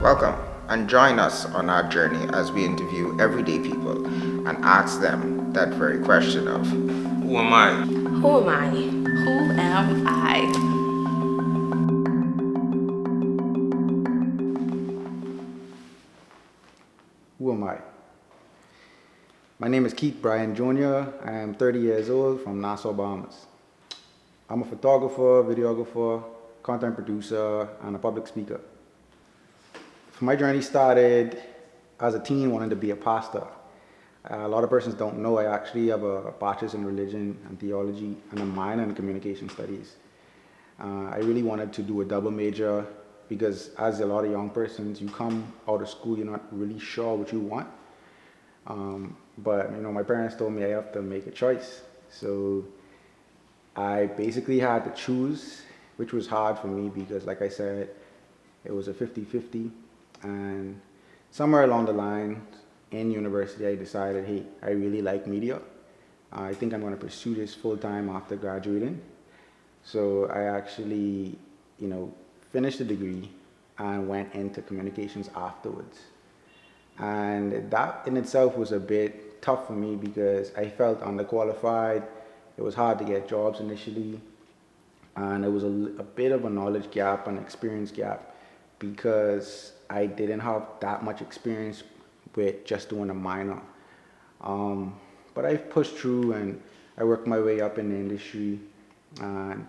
Welcome and join us on our journey as we interview everyday people and ask them that very question of who am I? Who am I? Who am I? Who am I? My name is Bryan Jr. I am 30 years old from Nassau, Bahamas. I'm a photographer, videographer, content producer, and a public speaker. My journey started as a teen wanting to be a pastor. A lot of persons don't know I actually have a bachelor's in religion and theology and a minor in communication studies. I really wanted to do a double major because as a lot of young persons, you come out of school, you're not really sure what you want. But my parents told me I have to make a choice. So I basically had to choose, which was hard for me because like I said, it was a 50-50. And somewhere along the line in university, I decided, hey, I really like media. I think I'm going to pursue this full time after graduating. So I actually, finished the degree and went into communications afterwards. And that in itself was a bit tough for me because I felt underqualified. It was hard to get jobs initially. And it was a bit of a knowledge gap and experience gap because I didn't have that much experience with just doing a minor. But I pushed through and I worked my way up in the industry. And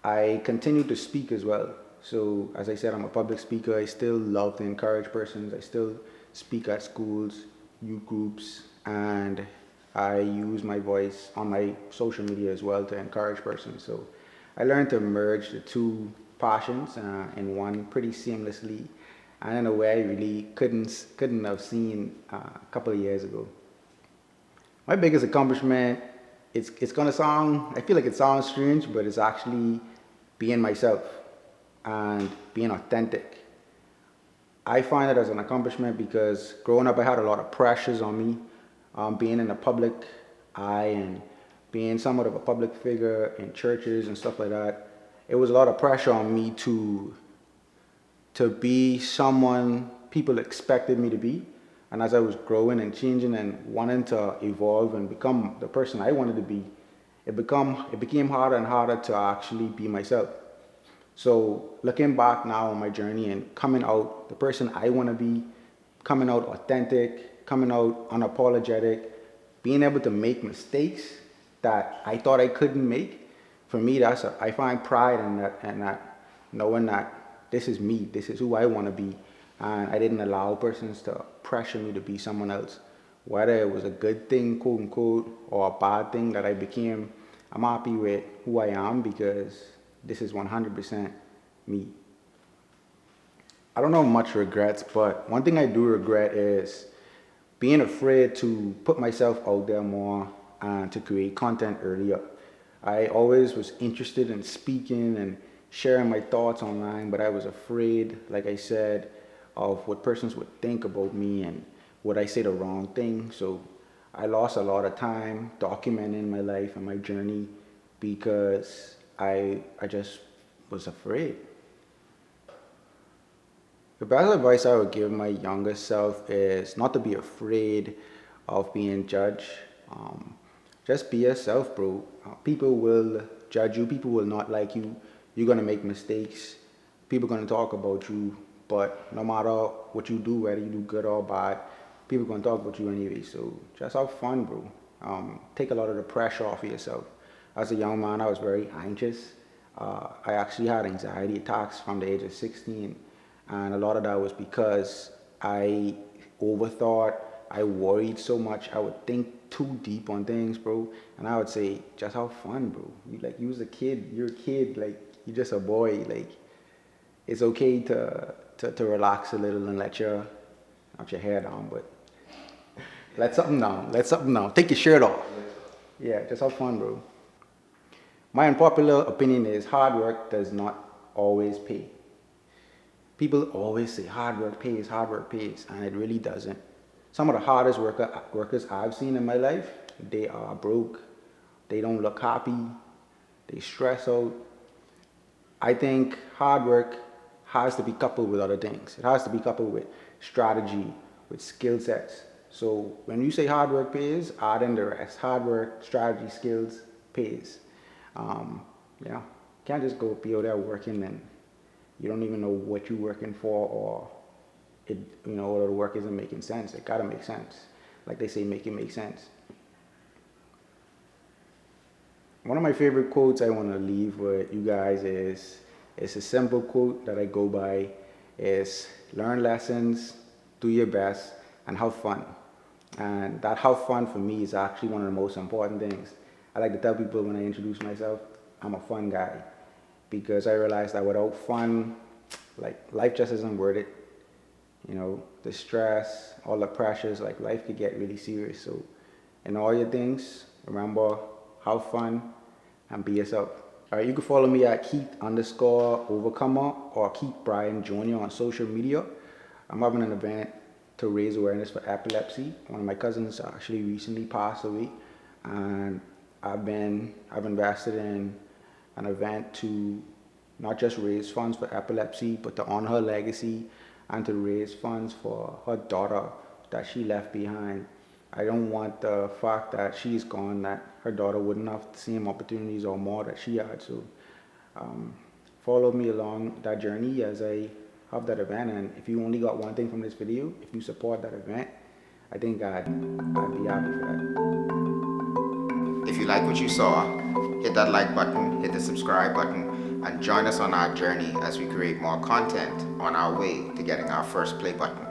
I continued to speak as well. So as I said, I'm a public speaker. I still love to encourage persons. I still speak at schools, youth groups, and I use my voice on my social media as well to encourage persons. So I learned to merge the two passions in one pretty seamlessly, and in a way I really couldn't have seen a couple of years ago. My biggest accomplishment, it's gonna sound, I feel like it sounds strange, but it's actually being myself and being authentic. I find it as an accomplishment because growing up I had a lot of pressures on me, being in the public eye and being somewhat of a public figure in churches and stuff like that. It was a lot of pressure on me to be someone people expected me to be. And as I was growing and changing and wanting to evolve and become the person I wanted to be, it became harder and harder to actually be myself. So looking back now on my journey and coming out the person I want to be, coming out authentic, coming out unapologetic, being able to make mistakes that I thought I couldn't make, for me, I find pride in that, knowing that this is me, this is who I want to be, and I didn't allow persons to pressure me to be someone else. Whether it was a good thing, quote unquote, or a bad thing that I became, I'm happy with who I am because this is 100% me. I don't know much regrets, but one thing I do regret is being afraid to put myself out there more and to create content earlier. I always was interested in speaking and sharing my thoughts online, but I was afraid, like I said, of what persons would think about me and would I say the wrong thing. So I lost a lot of time documenting my life and my journey because I just was afraid. The best advice I would give my younger self is not to be afraid of being judged. Just be yourself, bro. People will judge you. People will not like you. You're going to make mistakes. People are going to talk about you. But no matter what you do, whether you do good or bad, people are going to talk about you anyway. So just have fun, bro. Take a lot of the pressure off of yourself. As a young man, I was very anxious. I actually had anxiety attacks from the age of 16. And a lot of that was because I overthought. I worried so much. I would think too deep on things, bro. And I would say, just have fun, bro. You was a kid. You're a kid. Like, you're just a boy. Like, it's okay to relax a little and let your hair down, but let something down. Let something down. Take your shirt off. Yeah, just have fun, bro. My unpopular opinion is hard work does not always pay. People always say hard work pays, and it really doesn't. Some of the hardest workers I've seen in my life, they are broke. They don't look happy. They stress out. I think hard work has to be coupled with other things. It has to be coupled with strategy, with skill sets. So when you say hard work pays, add in the rest. Hard work, strategy, skills pays. Yeah, can't just go be out there working and you don't even know what you're working for, or it, or the work isn't making sense. It gotta make sense. Like they say, make it make sense. One of my favorite quotes I want to leave with you guys is, it's a simple quote that I go by, is learn lessons, do your best, and have fun. And that have fun for me is actually one of the most important things. I like to tell people when I introduce myself, I'm a fun guy, because I realize that without fun, like, life just isn't worth it. The stress, all the pressures, like, life could get really serious. So in all your things, remember, have fun and be yourself. All right, you can follow me at Keith_Overcomer or Keith Bryan Jr. on social media. I'm having an event to raise awareness for epilepsy. One of my cousins actually recently passed away, and I've invested in an event to not just raise funds for epilepsy, but to honor her legacy and to raise funds for her daughter that she left behind. I don't want the fact that she's gone, that her daughter wouldn't have the same opportunities or more that she had. So follow me along that journey as I have that event. And if you only got one thing from this video, if you support that event, I think I'd be happy for that. If you like what you saw, hit that like button, hit the subscribe button, and join us on our journey as we create more content on our way to getting our first play button.